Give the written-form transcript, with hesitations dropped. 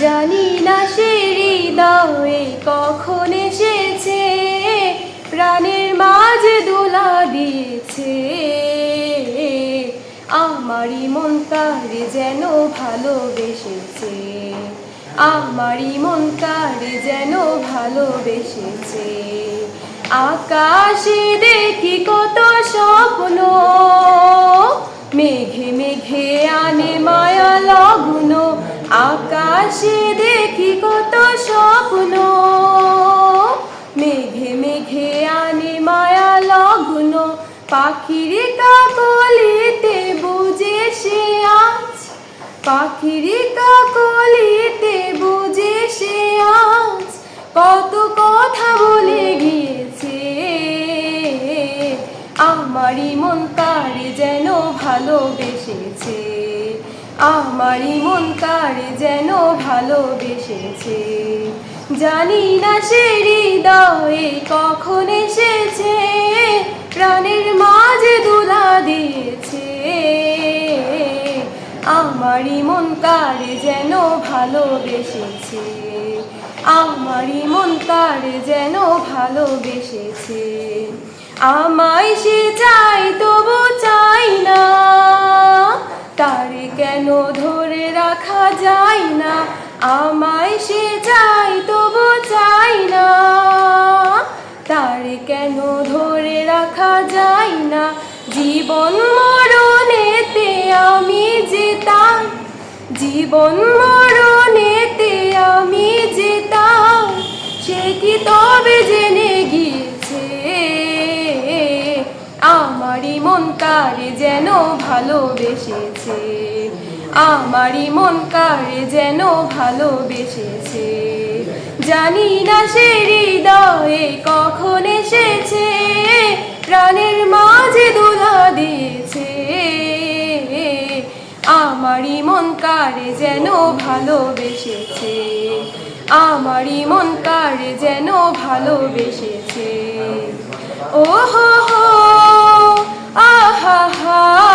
জানি না সে হৃদয়ে কখন এসেছে, প্রাণের মাঝে দোলা দিয়েছে। আমারই মন তারে যেন ভালোবেসেছে, আমারই মন তারে যেন ভালোবেসেছে। আকাশে দেখি কত স্বপ্ন, মেঘে মেঘে আনে মায়া লগ্ন। আকাশে দেখি কত স্বপ্ন, মেঘে মেঘে আনে মায়া লগ্ন। পাখির কাকলিতে বুঝে সে আজ, পাখির কাকলিতে বুঝে সে আজ কত কথা বলে গিয়েছে। আমারই মন তারে যেন ভালোবেসেছে, আমারই মন তারে যেন ভালোবেসেছে। জানি না সে হৃদয়ে কখন এসেছে, প্রাণের মাঝে দোলা দিয়েছে। আমারই মন তারে যেন ভালোবেসেছে, আমারই মন তারে যেন ভালোবেসেছে। আমায় সে চাই তবু চাই না, তারে কেন ধরে রাখা যায় না। আমায় সে চাই তবু চাই না, তারে কেন ধরে রাখা যায় না। জীবন মরণেতে আমি যে তার, জীবন মরণেতে আমি যে তার, সে কি তবে জেনে গিয়েছে। আমারই মন তারে যেন ভালোবেসেছে, আমারই মন তারে যেন ভালোবেসেছে। জানি না সে হৃদয়ে কখন এসেছে, প্রাণের মাঝে দোলা দিয়েছে। আমারই মন তারে যেন ভালোবেসেছে, আমারই মন তারে যেন ভালোবেসেছে। ও হো হো আহা হা।